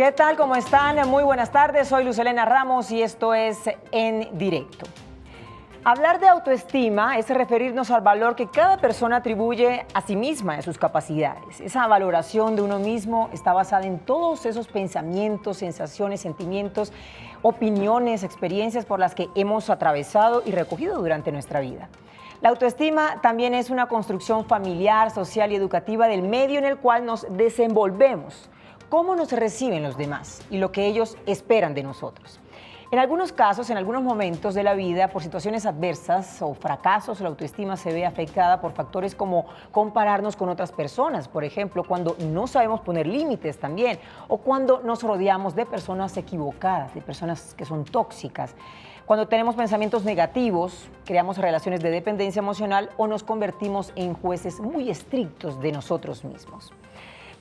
¿Qué tal? ¿Cómo están? Muy buenas tardes. Soy Luz Helena Ramos y esto es En Directo. Hablar de autoestima es referirnos al valor que cada persona atribuye a sí misma, a sus capacidades. Esa valoración de uno mismo está basada en todos esos pensamientos, sensaciones, sentimientos, opiniones, experiencias por las que hemos atravesado y recogido durante nuestra vida. La autoestima también es una construcción familiar, social y educativa del medio en el cual nos desenvolvemos, cómo nos reciben los demás y lo que ellos esperan de nosotros. En algunos casos, en algunos momentos de la vida, por situaciones adversas o fracasos, la autoestima se ve afectada por factores como compararnos con otras personas, por ejemplo, cuando no sabemos poner límites también, o cuando nos rodeamos de personas equivocadas, de personas que son tóxicas. Cuando tenemos pensamientos negativos, creamos relaciones de dependencia emocional o nos convertimos en jueces muy estrictos de nosotros mismos.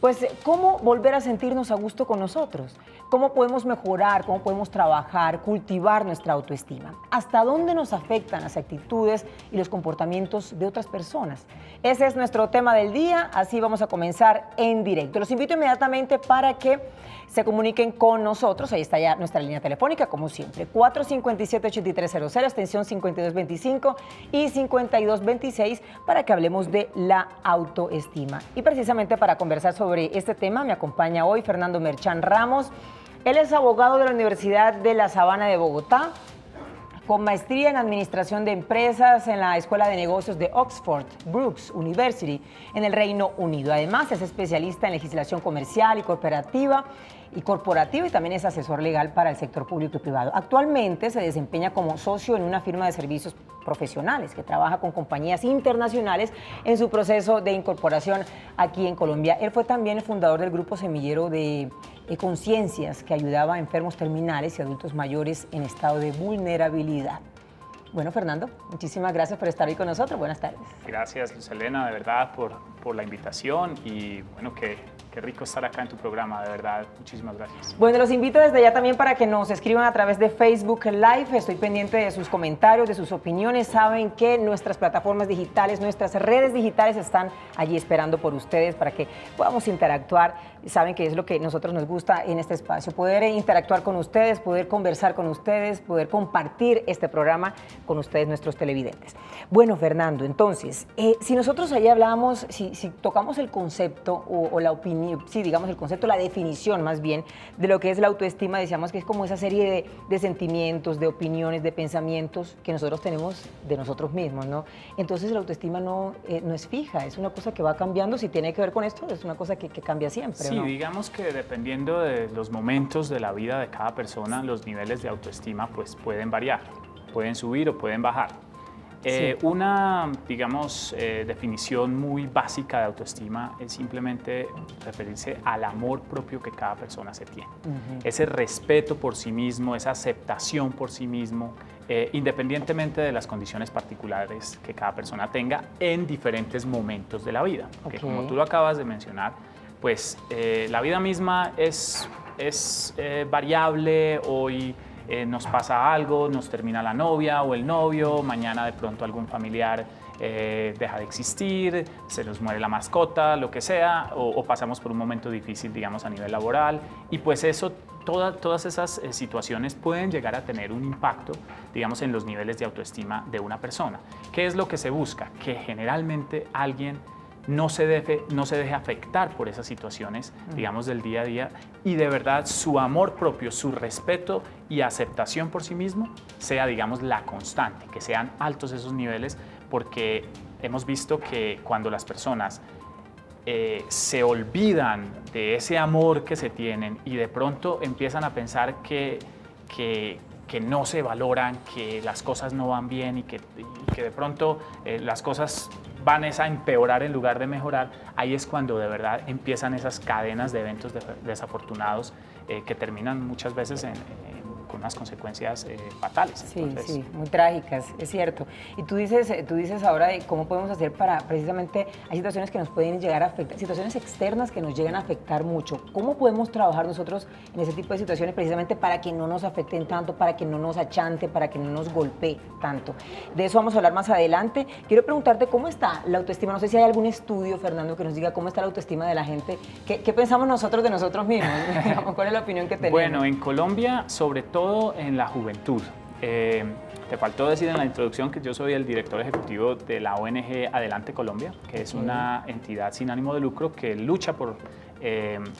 Pues, ¿cómo volver a sentirnos a gusto con nosotros? ¿Cómo podemos mejorar? ¿Cómo podemos trabajar, cultivar nuestra autoestima? ¿Hasta dónde nos afectan las actitudes y los comportamientos de otras personas? Ese es nuestro tema del día, así vamos a comenzar en directo. Los invito inmediatamente para que se comuniquen con nosotros. Ahí está ya nuestra línea telefónica, como siempre, 457-8300, extensión 5225 y 5226, para que hablemos de la autoestima. Y precisamente para conversar sobre este tema me acompaña hoy Fernando Merchán Ramos. Él es abogado de la Universidad de La Sabana de Bogotá, con maestría en Administración de Empresas en la Escuela de Negocios de Oxford Brookes University en el Reino Unido. Además, es especialista en legislación comercial y corporativa y también es asesor legal para el sector público y privado. Actualmente se desempeña como socio en una firma de servicios profesionales que trabaja con compañías internacionales en su proceso de incorporación aquí en Colombia. Él fue también el fundador del grupo semillero de Conciencias, que ayudaba a enfermos terminales y adultos mayores en estado de vulnerabilidad. Bueno, Fernando, muchísimas gracias por estar hoy con nosotros. Buenas tardes. Gracias, Luz Helena, de verdad, por la invitación y bueno, qué rico estar acá en tu programa, de verdad, muchísimas gracias. Bueno, los invito desde ya también para que nos escriban a través de Facebook Live. Estoy pendiente de sus comentarios, de sus opiniones. Saben que nuestras plataformas digitales, nuestras redes digitales están allí esperando por ustedes para que podamos interactuar. Saben que es lo que a nosotros nos gusta en este espacio, poder interactuar con ustedes, poder conversar con ustedes, poder compartir este programa con ustedes, nuestros televidentes. Bueno, Fernando, entonces, si nosotros ahí hablamos, si tocamos el concepto o la opinión, sí, digamos el concepto, la definición más bien de lo que es la autoestima, decíamos que es como esa serie de sentimientos, de opiniones, de pensamientos que nosotros tenemos de nosotros mismos, ¿no? Entonces la autoestima no es fija, es una cosa que va cambiando. Si tiene que ver con esto, es una cosa que cambia siempre. Sí, ¿no? digamos que dependiendo de los momentos de la vida de cada persona, los niveles de autoestima pues pueden variar, pueden subir o pueden bajar. Sí. Una, digamos, definición muy básica de autoestima es simplemente referirse al amor propio que cada persona se tiene. Ese respeto por sí mismo, esa aceptación por sí mismo, independientemente de las condiciones particulares que cada persona tenga en diferentes momentos de la vida. Porque como tú lo acabas de mencionar, pues la vida misma es variable. Hoy nos pasa algo, nos termina la novia o el novio, mañana de pronto algún familiar deja de existir, se nos muere la mascota, lo que sea, o pasamos por un momento difícil, digamos, a nivel laboral, y pues eso, todas esas situaciones pueden llegar a tener un impacto, digamos, en los niveles de autoestima de una persona. ¿Qué es lo que se busca? Que generalmente alguien no se deje afectar por esas situaciones, digamos, del día a día, y de verdad su amor propio, su respeto y aceptación por sí mismo sea, digamos, la constante, que sean altos esos niveles, porque hemos visto que cuando las personas se olvidan de ese amor que se tienen y de pronto empiezan a pensar que no se valoran, que las cosas no van bien y que de pronto las cosas van a empeorar en lugar de mejorar, ahí es cuando de verdad empiezan esas cadenas de eventos desafortunados que terminan muchas veces con unas consecuencias fatales. Sí, Entonces, sí, muy trágicas, es cierto. Y tú dices ahora de cómo podemos hacer para, precisamente, hay situaciones que nos pueden llegar a afectar, situaciones externas que nos llegan a afectar mucho. ¿Cómo podemos trabajar nosotros en ese tipo de situaciones precisamente para que no nos afecten tanto, para que no nos achante, para que no nos golpee tanto? De eso vamos a hablar más adelante. Quiero preguntarte cómo está la autoestima. No sé si hay algún estudio, Fernando, que nos diga cómo está la autoestima de la gente. ¿Qué pensamos nosotros de nosotros mismos? ¿Cuál es la opinión que tenemos? bueno, en Colombia, sobre todo en la juventud. Te faltó decir en la introducción que yo soy el director ejecutivo de la ONG Adelante Colombia, que es una entidad sin ánimo de lucro que lucha por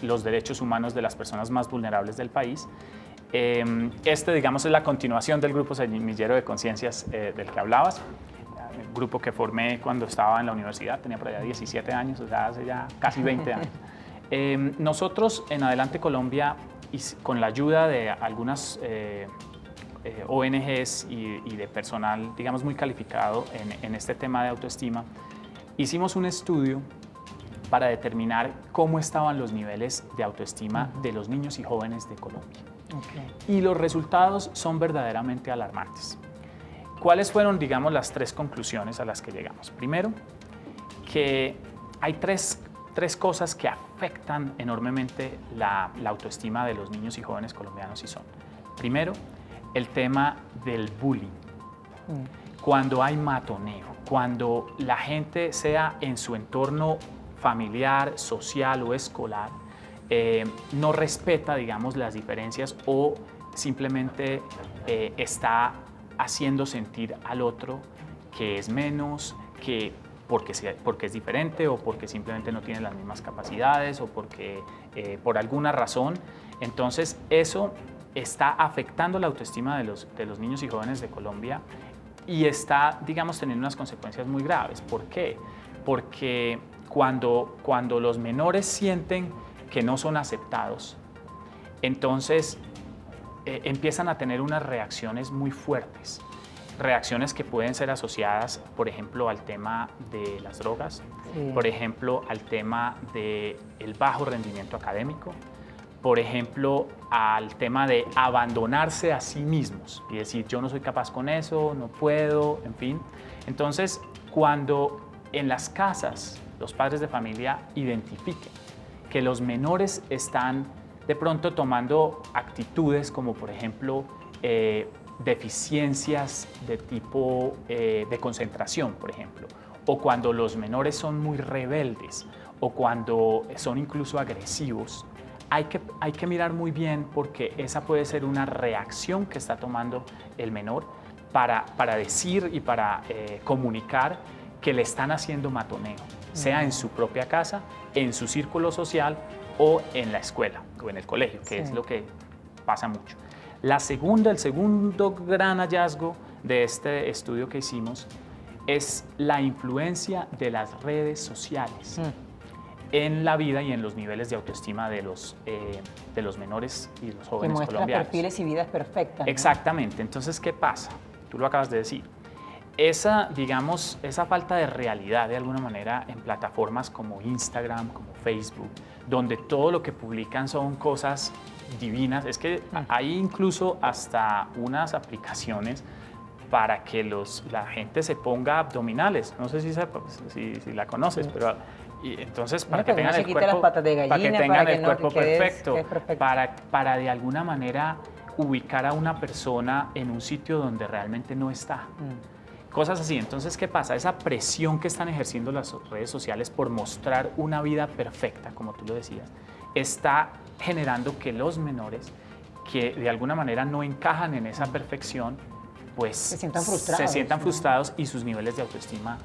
los derechos humanos de las personas más vulnerables del país. Digamos, es la continuación del Grupo Semillero de Conciencias del que hablabas, el grupo que formé cuando estaba en la universidad, tenía por allá 17 años, o sea, hace ya casi 20 años. Nosotros en Adelante Colombia, y con la ayuda de algunas ONGs y de personal, digamos, muy calificado en este tema de autoestima, hicimos un estudio para determinar cómo estaban los niveles de autoestima de los niños y jóvenes de Colombia. Okay. Y los resultados son verdaderamente alarmantes. ¿Cuáles fueron, digamos, las tres conclusiones a las que llegamos? Primero, que hay tres cosas que afectan enormemente la autoestima de los niños y jóvenes colombianos y son, primero, el tema del bullying. Cuando hay matoneo, cuando la gente, sea en su entorno familiar, social o escolar, no respeta, digamos, las diferencias o simplemente está haciendo sentir al otro que es menos, que porque es diferente o porque simplemente no tiene las mismas capacidades o porque por alguna razón. Entonces eso está afectando la autoestima de los niños y jóvenes de Colombia y está, digamos, teniendo unas consecuencias muy graves. ¿Por qué? Porque cuando los menores sienten que no son aceptados, entonces empiezan a tener unas reacciones muy fuertes. Reacciones que pueden ser asociadas, por ejemplo, al tema de las drogas, por ejemplo, al tema del bajo rendimiento académico, por ejemplo, al tema de abandonarse a sí mismos y decir, yo no soy capaz con eso, no puedo, en fin. Entonces, cuando en las casas los padres de familia identifiquen que los menores están de pronto tomando actitudes como, por ejemplo, deficiencias de tipo de concentración, por ejemplo, o cuando los menores son muy rebeldes o cuando son incluso agresivos, hay que mirar muy bien porque esa puede ser una reacción que está tomando el menor para decir y para comunicar que le están haciendo matoneo, sea en su propia casa, en su círculo social o en la escuela o en el colegio, que es lo que pasa mucho. El segundo gran hallazgo de este estudio que hicimos es la influencia de las redes sociales en la vida y en los niveles de autoestima de los menores y los jóvenes colombianos. Que muestra perfiles y vidas perfectas, ¿no? Exactamente. Entonces, ¿qué pasa? Tú lo acabas de decir. Esa falta de realidad, de alguna manera, en plataformas como Instagram, como Facebook, donde todo lo que publican son cosas divinas. Es que hay incluso hasta unas aplicaciones para que la gente se ponga abdominales. No sé si la conoces, pero entonces para que tengan el cuerpo, perfecto, para de alguna manera ubicar a una persona en un sitio donde realmente no está. Cosas así. Entonces, ¿qué pasa? Esa presión que están ejerciendo las redes sociales por mostrar una vida perfecta, como tú lo decías, está generando que los menores que de alguna manera no encajan en esa perfección, pues se sientan frustrados y sus niveles de autoestima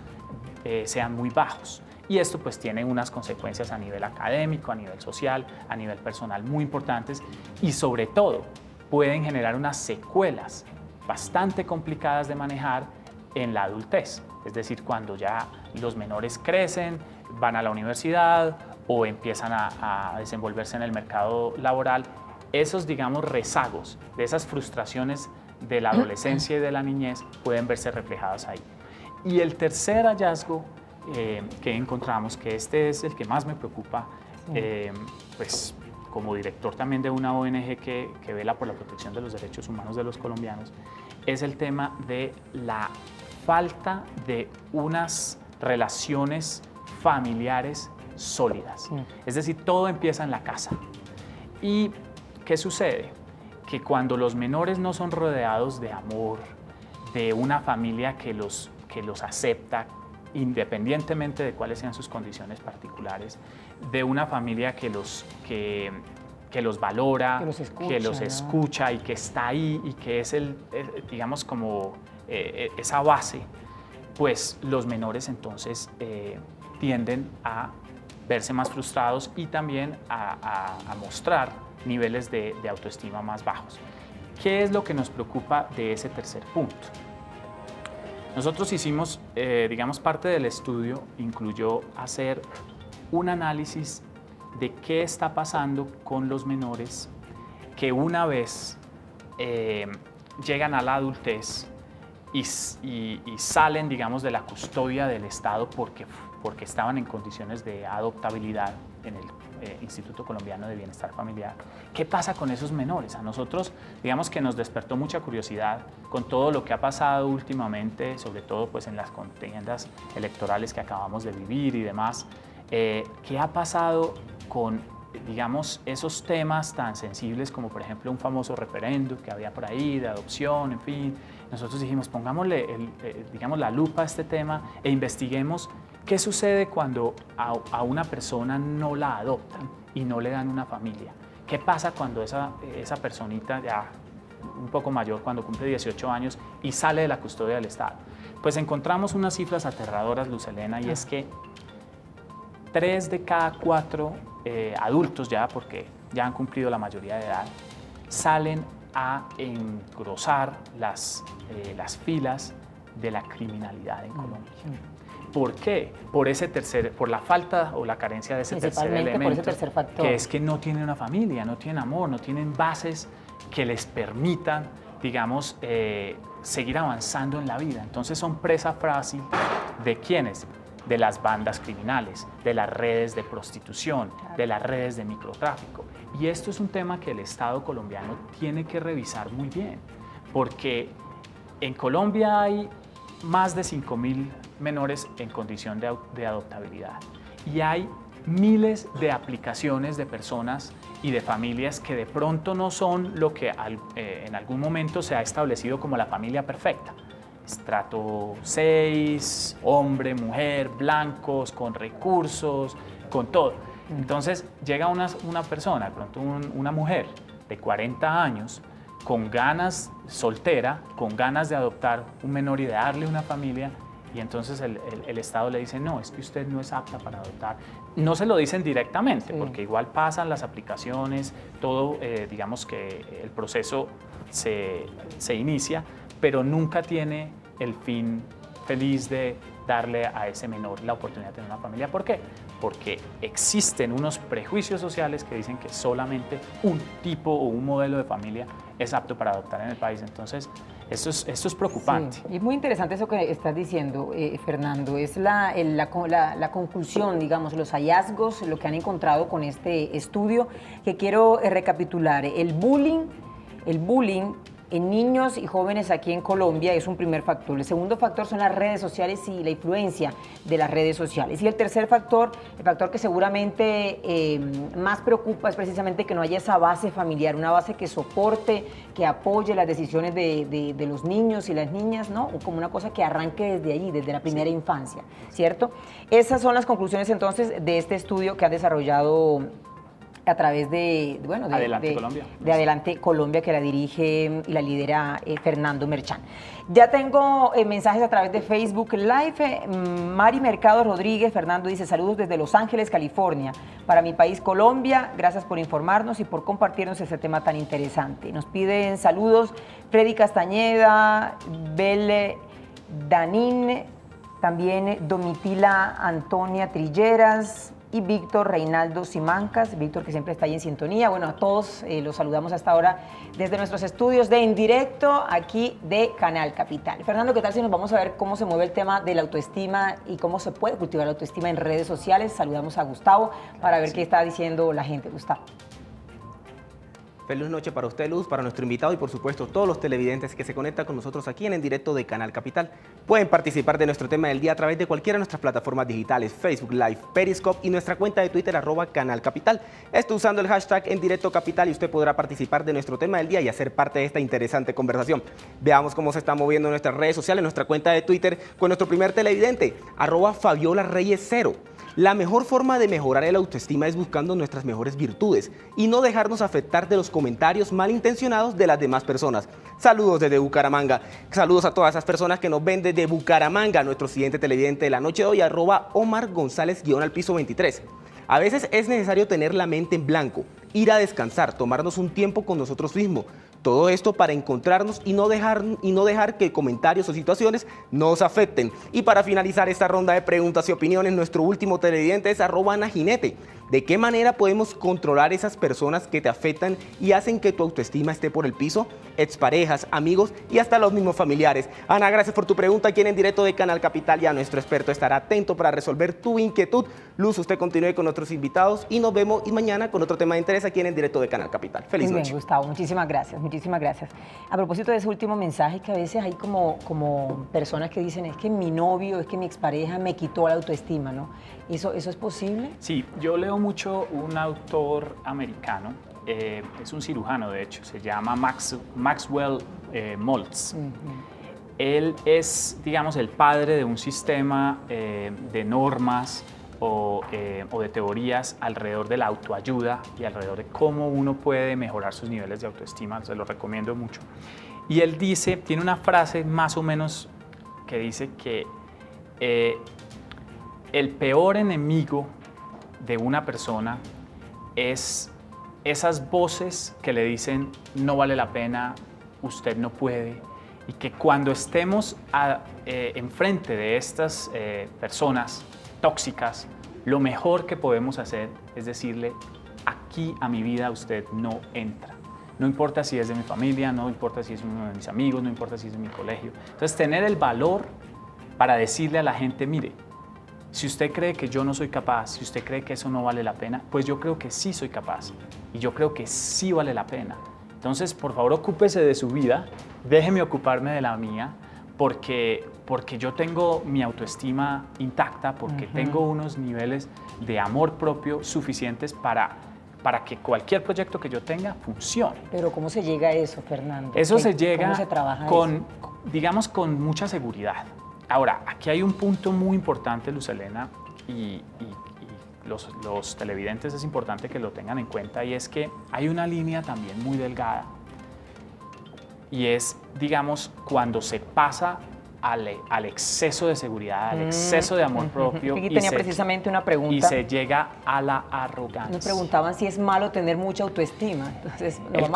sean muy bajos. Y esto pues tiene unas consecuencias a nivel académico, a nivel social, a nivel personal muy importantes y sobre todo pueden generar unas secuelas bastante complicadas de manejar en la adultez, es decir, cuando ya los menores crecen, van a la universidad o empiezan a desenvolverse en el mercado laboral, esos, digamos, rezagos de esas frustraciones de la adolescencia y de la niñez pueden verse reflejadas ahí. Y el tercer hallazgo que encontramos, que este es el que más me preocupa, pues como director también de una ONG que vela por la protección de los derechos humanos de los colombianos, es el tema de la falta de unas relaciones familiares sólidas. Es decir, todo empieza en la casa. ¿Y qué sucede? Que cuando los menores no son rodeados de amor, de una familia que los acepta, independientemente de cuáles sean sus condiciones particulares, de una familia que los valora, que los escucha y que está ahí y que es digamos, como esa base, pues los menores entonces tienden a verse más frustrados y también a mostrar niveles de autoestima más bajos. ¿Qué es lo que nos preocupa de ese tercer punto? Nosotros hicimos, digamos, parte del estudio incluyó hacer un análisis de qué está pasando con los menores que una vez llegan a la adultez y salen, digamos, de la custodia del Estado porque estaban en condiciones de adoptabilidad en el Instituto Colombiano de Bienestar Familiar. ¿Qué pasa con esos menores? A nosotros, digamos que nos despertó mucha curiosidad con todo lo que ha pasado últimamente, sobre todo pues en las contiendas electorales que acabamos de vivir y demás. ¿Qué ha pasado con, digamos, esos temas tan sensibles como, por ejemplo, un famoso referendo que había por ahí de adopción, en fin? Nosotros dijimos, pongámosle, digamos, la lupa a este tema e investiguemos qué sucede cuando a una persona no la adoptan y no le dan una familia. ¿Qué pasa cuando esa personita ya un poco mayor, cuando cumple 18 años y sale de la custodia del Estado? Pues encontramos unas cifras aterradoras, Luz Helena, y es que 3 de cada 4 adultos ya, porque ya han cumplido la mayoría de edad, salen a engrosar las filas de la criminalidad en Colombia. ¿Por qué? Por la falta o la carencia de ese tercer elemento, por ese tercer factor, que es que no tienen una familia, no tienen amor, no tienen bases que les permitan, digamos, seguir avanzando en la vida. Entonces son presa fácil de ¿quiénes? De las bandas criminales, de las redes de prostitución, de las redes de microtráfico. Y esto es un tema que el Estado colombiano tiene que revisar muy bien, porque en Colombia hay más de 5.000 menores en condición de adoptabilidad y hay miles de aplicaciones de personas y de familias que de pronto no son lo que en algún momento se ha establecido como la familia perfecta. Estrato 6, hombre, mujer, blancos, con recursos, con todo. Entonces llega una persona, de pronto una mujer de 40 años, con ganas, soltera, con ganas de adoptar un menor y de darle una familia, y entonces el Estado le dice, no, es que usted no es apta para adoptar. No se lo dicen directamente, porque igual pasan las aplicaciones, todo, digamos que el proceso se inicia, pero nunca tiene el fin feliz de darle a ese menor la oportunidad de tener una familia. ¿Por qué? Porque existen unos prejuicios sociales que dicen que solamente un tipo o un modelo de familia es apto para adoptar en el país. Entonces, esto es preocupante. Sí, y es muy interesante eso que estás diciendo, Fernando. Es la conclusión, digamos, los hallazgos, lo que han encontrado con este estudio, que quiero recapitular. El bullying en niños y jóvenes aquí en Colombia es un primer factor. El segundo factor son las redes sociales y la influencia de las redes sociales. Y el tercer factor, el factor que seguramente más preocupa, es precisamente que no haya esa base familiar, una base que soporte, que apoye las decisiones de los niños y las niñas, ¿no? Como una cosa que arranque desde allí, desde la primera infancia, ¿cierto? Esas son las conclusiones entonces de este estudio que ha desarrollado a través de Adelante Colombia, que la dirige y la lidera Fernando Merchán. Ya tengo mensajes a través de Facebook Live. Mari Mercado Rodríguez, Fernando dice, saludos desde Los Ángeles, California, para mi país Colombia. Gracias por informarnos y por compartirnos este tema tan interesante. Nos piden saludos Freddy Castañeda, Belle Danín, también Domitila Antonia Trilleras, y Víctor Reinaldo Simancas, Víctor que siempre está ahí en sintonía. Bueno, a todos los saludamos hasta ahora desde nuestros estudios de En Directo, aquí de Canal Capital. Fernando, ¿qué tal si nos vamos a ver cómo se mueve el tema de la autoestima y cómo se puede cultivar la autoestima en redes sociales? Saludamos a Gustavo para ver qué está diciendo la gente. Gustavo. Feliz noche para usted, Luz, para nuestro invitado y por supuesto todos los televidentes que se conectan con nosotros aquí en directo de Canal Capital. Pueden participar de nuestro tema del día a través de cualquiera de nuestras plataformas digitales, Facebook Live, Periscope y nuestra cuenta de Twitter @Canal Capital. Esto usando el hashtag en directo capital y usted podrá participar de nuestro tema del día y hacer parte de esta interesante conversación. Veamos cómo se está moviendo nuestras redes sociales, nuestra cuenta de Twitter con nuestro primer televidente, @FabiolaReyes0. La mejor forma de mejorar el autoestima es buscando nuestras mejores virtudes y no dejarnos afectar de los comentarios malintencionados de las demás personas. Saludos desde Bucaramanga. Saludos a todas esas personas que nos ven desde Bucaramanga. Nuestro siguiente televidente de la noche de hoy, @OmarGonzález_23. A veces es necesario tener la mente en blanco, ir a descansar, tomarnos un tiempo con nosotros mismos. Todo esto para encontrarnos y no dejar que comentarios o situaciones nos afecten. Y para finalizar esta ronda de preguntas y opiniones, nuestro último televidente es @AnaJinete. ¿De qué manera podemos controlar esas personas que te afectan y hacen que tu autoestima esté por el piso? Exparejas, amigos y hasta los mismos familiares. Ana, gracias por tu pregunta aquí en directo de Canal Capital. Ya nuestro experto estará atento para resolver tu inquietud. Luz, usted continúe con nuestros invitados y nos vemos mañana con otro tema de interés aquí en directo de Canal Capital. Feliz Muy noche. bien, Gustavo, muchísimas gracias, muchísimas gracias. A propósito de ese último mensaje, que a veces hay como personas que dicen, es que mi novio, es que mi expareja me quitó la autoestima, ¿no? ¿Eso es posible? Sí, yo leo mucho un autor americano, es un cirujano de hecho, se llama Maxwell Maltz. Él es, digamos, el padre de un sistema de normas o de teorías alrededor de la autoayuda y alrededor de cómo uno puede mejorar sus niveles de autoestima, se lo recomiendo mucho. Y él dice, tiene una frase más o menos que dice que el peor enemigo de una persona es esas voces que le dicen no vale la pena, usted no puede, y que cuando estemos enfrente de estas personas tóxicas, lo mejor que podemos hacer es decirle, aquí a mi vida usted no entra. No importa si es de mi familia, no importa si es uno de mis amigos, no importa si es de mi colegio. Entonces, tener el valor para decirle a la gente, mire, si usted cree que yo no soy capaz, si usted cree que eso no vale la pena, pues yo creo que sí soy capaz y yo creo que sí vale la pena. Entonces, por favor, ocúpese de su vida, déjeme ocuparme de la mía, porque yo tengo mi autoestima intacta, porque tengo unos niveles de amor propio suficientes para que cualquier proyecto que yo tenga funcione. Pero ¿cómo se llega a eso, Fernando? Eso se llega ¿Cómo se trabaja digamos, con mucha seguridad. Ahora, aquí hay un punto muy importante, Luz Helena, y los televidentes es importante que lo tengan en cuenta, y es que hay una línea también muy delgada, y es, digamos, cuando se pasa al exceso de seguridad, al exceso de amor propio. Aquí tenía precisamente una pregunta. Y se llega a la arrogancia. Me preguntaban si es malo tener mucha autoestima. Entonces, el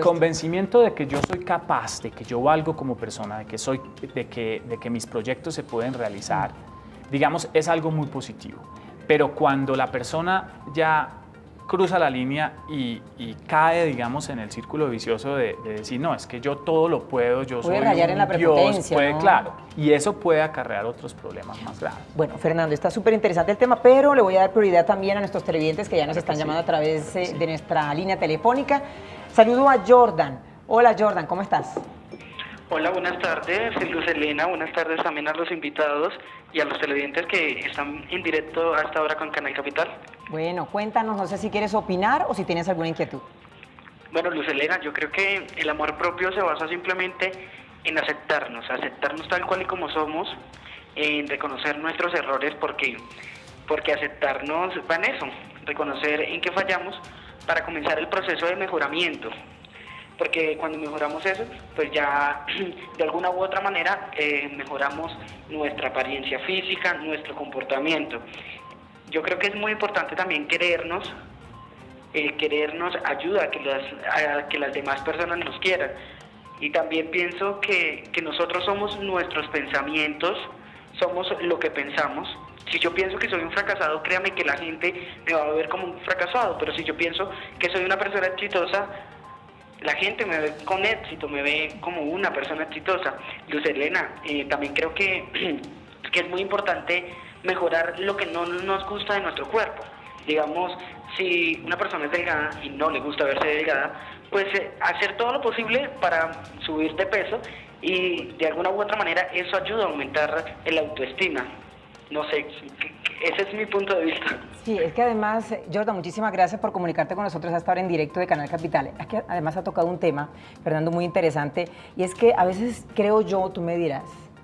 convencimiento de que yo soy capaz, de que yo valgo como persona, de que mis proyectos se pueden realizar, digamos, es algo muy positivo. Pero cuando la persona ya cruza la línea y cae, digamos, en el círculo vicioso de decir, no, es que yo todo lo puedo, yo soy rayar en la prepotencia, Dios, ¿no? Claro, y eso puede acarrear otros problemas más graves. Bueno, Fernando, está súper interesante el tema, pero le voy a dar prioridad también a nuestros televidentes que ya nos están llamando a través de nuestra línea telefónica. Saludo a Jordan. Hola, Jordan, ¿cómo estás? Hola, buenas tardes, Luz Helena, buenas tardes también a los invitados y a los televidentes que están en directo hasta ahora con Canal Capital. Bueno, cuéntanos, no sé si quieres opinar o si tienes alguna inquietud. Bueno, Luz Helena, yo creo que el amor propio se basa simplemente en aceptarnos tal cual y como somos, en reconocer nuestros errores, porque aceptarnos va en eso, reconocer en qué fallamos para comenzar el proceso de mejoramiento. Porque cuando mejoramos eso, pues ya de alguna u otra manera mejoramos nuestra apariencia física, nuestro comportamiento. Yo creo que es muy importante también querernos. Querernos ayuda a que las demás personas nos quieran. Y también pienso que nosotros somos nuestros pensamientos, somos lo que pensamos. Si yo pienso que soy un fracasado, créame que la gente me va a ver como un fracasado, pero si yo pienso que soy una persona exitosa, la gente me ve con éxito, me ve como una persona exitosa. Luz Helena, también creo que es muy importante mejorar lo que no nos gusta de nuestro cuerpo. Digamos, si una persona es delgada y no le gusta verse delgada, pues hacer todo lo posible para subir de peso y de alguna u otra manera eso ayuda a aumentar el autoestima. No sé, ese es mi punto de vista. Sí, es que además, Jordan, muchísimas gracias por comunicarte con nosotros hasta ahora en directo de Canal Capital. Es que además ha tocado un tema, Fernando, muy interesante, y es que a veces creo yo, tú me dirás,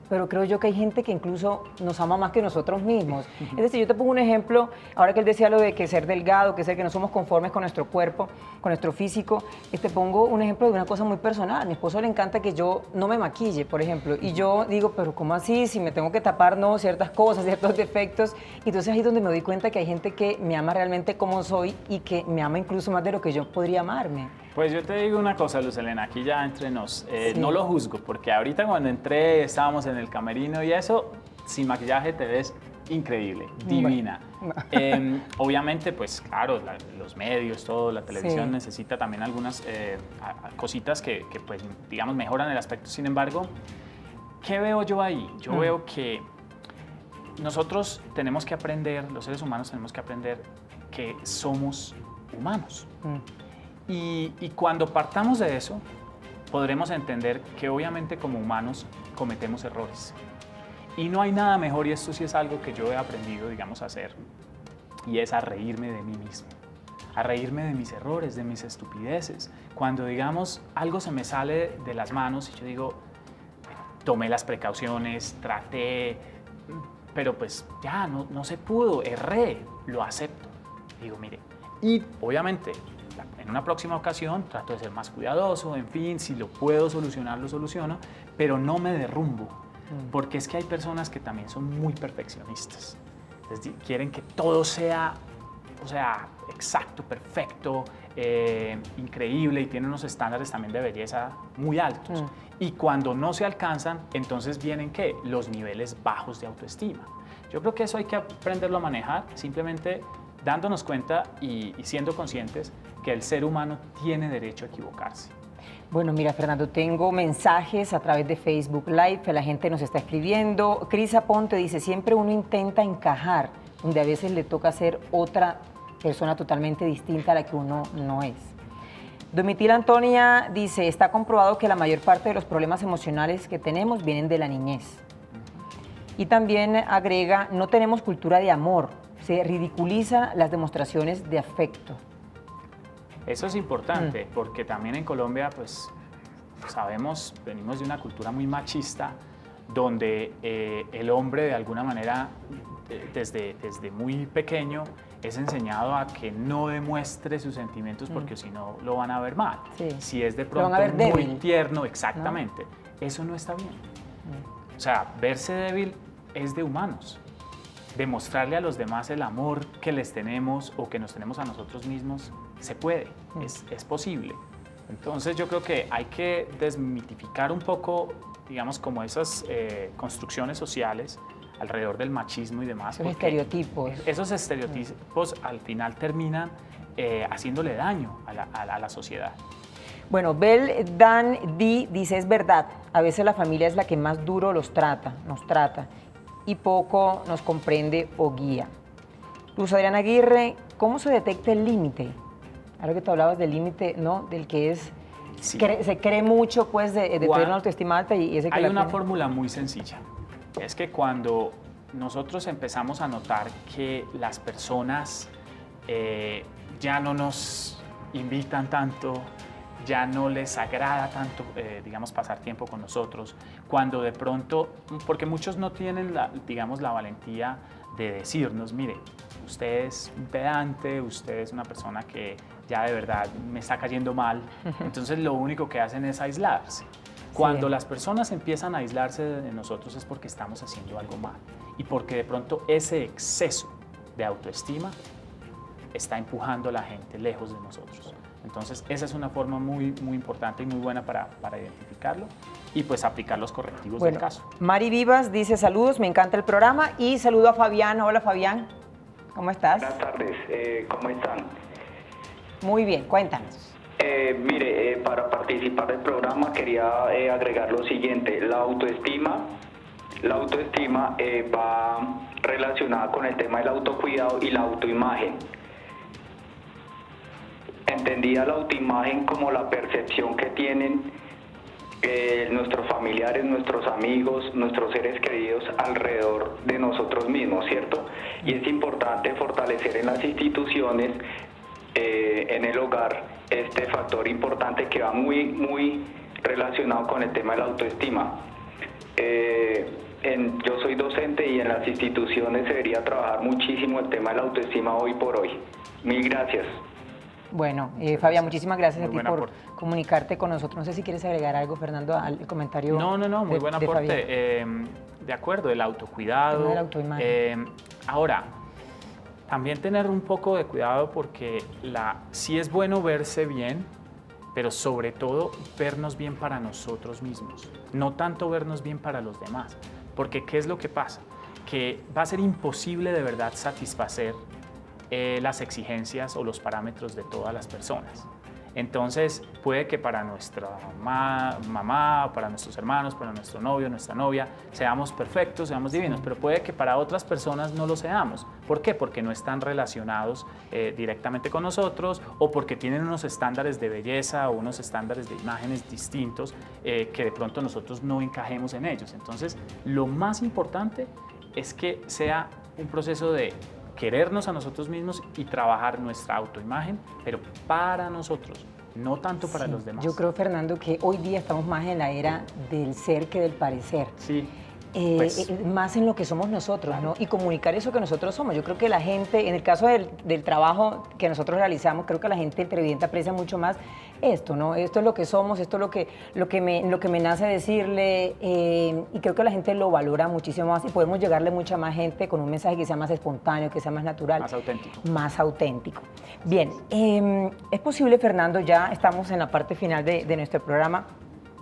pero creo yo que hay gente que incluso nos ama más que nosotros mismos. Es decir, yo te pongo un ejemplo, ahora que él decía lo de que ser delgado, que ser que no somos conformes con nuestro cuerpo, con nuestro físico, te pongo un ejemplo de una cosa muy personal. A mi esposo le encanta que yo no me maquille, por ejemplo, y yo digo, pero ¿cómo así? Si me tengo que tapar, no, ciertas cosas, ciertos defectos. Y entonces ahí es donde me doy cuenta que hay gente que me ama realmente como soy y que me ama incluso más de lo que yo podría amarme. Pues yo te digo una cosa, Luz Helena, aquí ya entre nos, Sí. no lo juzgo, porque ahorita cuando entré estábamos en el camerino y eso, sin maquillaje te ves increíble, divina. Obviamente, pues claro, los medios, todo, la televisión Sí. necesita también algunas cositas que, pues, digamos, mejoran el aspecto. Sin embargo, ¿qué veo yo ahí? Yo veo que nosotros tenemos que aprender, los seres humanos tenemos que aprender que somos humanos. Y cuando partamos de eso, podremos entender que obviamente como humanos cometemos errores. Y no hay nada mejor, y esto sí es algo que yo he aprendido, digamos, a hacer, y es a reírme de mí mismo, a reírme de mis errores, de mis estupideces. Cuando, digamos, algo se me sale de las manos y yo digo, tomé las precauciones, traté, pero pues ya no se pudo, erré, lo acepto. Digo, mire, y obviamente en una próxima ocasión trato de ser más cuidadoso, en fin, si lo puedo solucionar, lo soluciono, pero no me derrumbo, porque es que hay personas que también son muy perfeccionistas. Es decir, quieren que todo sea, o sea, exacto, perfecto, increíble, y tienen unos estándares también de belleza muy altos. Y cuando no se alcanzan, entonces vienen, ¿qué? Los niveles bajos de autoestima. Yo creo que eso hay que aprenderlo a manejar, simplemente dándonos cuenta y siendo conscientes que el ser humano tiene derecho a equivocarse. Bueno, mira, Fernando, tengo mensajes a través de Facebook Live que la gente nos está escribiendo. Cris Aponte dice, siempre uno intenta encajar, donde a veces le toca ser otra persona totalmente distinta a la que uno no es. Domitila Antonia dice, está comprobado que la mayor parte de los problemas emocionales que tenemos vienen de la niñez. Y también agrega, no tenemos cultura de amor, se ridiculizan las demostraciones de afecto. Eso es importante, porque también en Colombia, pues, sabemos, venimos de una cultura muy machista, donde el hombre, de alguna manera, desde muy pequeño, es enseñado a que no demuestre sus sentimientos, porque si no, lo van a ver mal. Sí. Si es de Lo van pronto a ver muy débil, tierno, exactamente, eso no está bien. O sea, verse débil es de humanos. Demostrarle a los demás el amor que les tenemos o que nos tenemos a nosotros mismos, se puede, es posible. Entonces yo creo que hay que desmitificar un poco, digamos, como esas construcciones sociales alrededor del machismo y demás. Esos estereotipos. Esos estereotipos al final terminan haciéndole daño a la sociedad. Bueno, Bel Dan D dice, es verdad, a veces la familia es la que más duro nos trata, y poco nos comprende o guía. Luz Adriana Aguirre, ¿cómo se detecta el límite? Ahora que tú hablabas del límite, ¿no? Del que es, Sí. se cree mucho, pues, de tener una autoestima alta y ese que Hay la una tiene. fórmula muy sencilla. Es que cuando nosotros empezamos a notar que las personas ya no nos invitan tanto, ya no les agrada tanto, digamos, pasar tiempo con nosotros, cuando de pronto, porque muchos no tienen, digamos, la valentía de decirnos, mire, usted es un pedante, usted es una persona que ya de verdad me está cayendo mal, entonces lo único que hacen es aislarse. Cuando las personas empiezan a aislarse de nosotros es porque estamos haciendo algo mal y porque de pronto ese exceso de autoestima está empujando a la gente lejos de nosotros. Entonces, esa es una forma muy importante y muy buena para identificarlo y pues aplicar los correctivos del caso. Mari Vivas dice, saludos, me encanta el programa, y saludo a Fabián. Hola, Fabián, ¿cómo estás? Buenas tardes, ¿cómo están? Muy bien, cuéntanos. Mire, para participar del programa quería agregar lo siguiente, la autoestima va relacionada con el tema del autocuidado y la autoimagen. entendía la autoimagen como la percepción que tienen nuestros familiares, nuestros amigos, nuestros seres queridos alrededor de nosotros mismos, ¿cierto? Y es importante fortalecer en las instituciones, en el hogar, este factor importante que va muy relacionado con el tema de la autoestima. Yo soy docente y en las instituciones se debería trabajar muchísimo el tema de la autoestima hoy por hoy. Mil gracias. Bueno, Fabián, muchísimas gracias a ti por aporte. comunicarte con nosotros. No sé si quieres agregar algo, Fernando, al comentario. No, muy de- buen de aporte. Fabián. De acuerdo, el autocuidado. Tema de la autoimagen. Ahora, también tener un poco de cuidado porque sí es bueno verse bien, pero sobre todo vernos bien para nosotros mismos, no tanto vernos bien para los demás. Porque ¿qué es lo que pasa? Que va a ser imposible de verdad satisfacer las exigencias o los parámetros de todas las personas. Entonces, puede que para nuestra mamá, para nuestros hermanos, para nuestro novio, nuestra novia, seamos perfectos, seamos divinos, pero puede que para otras personas no lo seamos. ¿Por qué? Porque no están relacionados directamente con nosotros o porque tienen unos estándares de belleza o unos estándares de imágenes distintos que de pronto nosotros no encajemos en ellos. Entonces, lo más importante es que sea un proceso de querernos a nosotros mismos y trabajar nuestra autoimagen, pero para nosotros, no tanto para Sí, los demás. Yo creo, Fernando, que hoy día estamos más en la era del ser que del parecer. Sí. Pues, Más en lo que somos nosotros, ¿no? Y comunicar eso que nosotros somos. Yo creo que la gente, en el caso del trabajo que nosotros realizamos, creo que la gente televidente aprecia mucho más esto, ¿no? Esto es lo que somos, esto es lo que me nace decirle, y creo que la gente lo valora muchísimo más y podemos llegarle a mucha más gente con un mensaje que sea más espontáneo, que sea más natural. Más auténtico. Más auténtico. Bien, es posible, Fernando, ya estamos en la parte final de nuestro programa.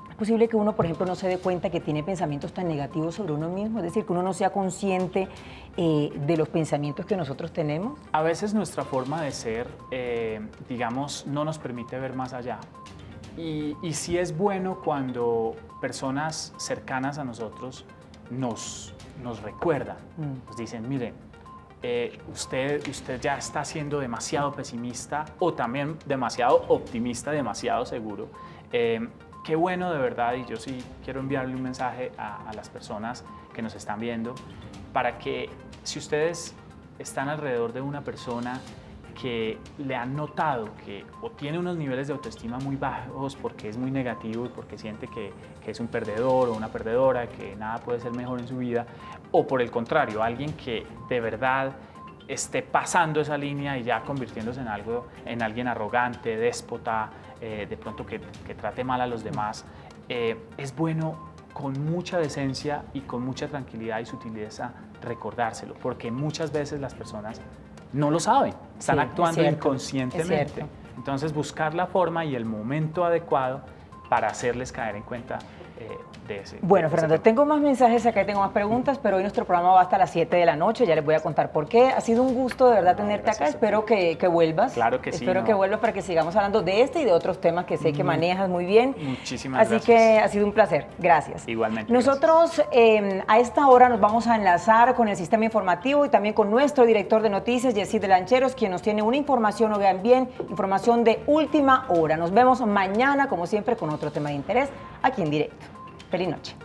¿Es posible que uno, por ejemplo, no se dé cuenta que tiene pensamientos tan negativos sobre uno mismo? Es decir, que uno no sea consciente de los pensamientos que nosotros tenemos. A veces nuestra forma de ser, digamos, no nos permite ver más allá. Y sí es bueno cuando personas cercanas a nosotros nos recuerdan, nos dicen, miren, usted ya está siendo demasiado pesimista o también demasiado optimista, demasiado seguro. Qué bueno de verdad, y yo sí quiero enviarle un mensaje a las personas que nos están viendo, para que si ustedes están alrededor de una persona que le han notado que o tiene unos niveles de autoestima muy bajos porque es muy negativo y porque siente que es un perdedor o una perdedora, que nada puede ser mejor en su vida, o por el contrario, alguien que de verdad esté pasando esa línea y ya convirtiéndose en alguien arrogante, déspota, de pronto que trate mal a los demás, es bueno con mucha decencia y con mucha tranquilidad y sutileza recordárselo, porque muchas veces las personas no lo saben, están Sí, actuando es cierto, inconscientemente. es cierto. Entonces, buscar la forma y el momento adecuado para hacerles caer en cuenta de ese. Bueno, de ese Fernando, tema. tengo más mensajes acá, tengo más preguntas, pero hoy nuestro programa va hasta las 7 de la noche, ya les voy a contar por qué. Ha sido un gusto de verdad tenerte acá, gracias a ti. espero que vuelvas. Claro que sí, Espero no. que vuelvas para que sigamos hablando de este y de otros temas que sé que manejas muy bien. Muchísimas Así gracias. que ha sido un placer, gracias. Igualmente, Nosotros a esta hora nos vamos a enlazar con el sistema informativo y también con nuestro director de noticias, Yesid Delancheros, quien nos tiene una información, oigan bien, información de última hora. Nos vemos mañana, como siempre, con otro tema de interés aquí en directo. Feliz noche.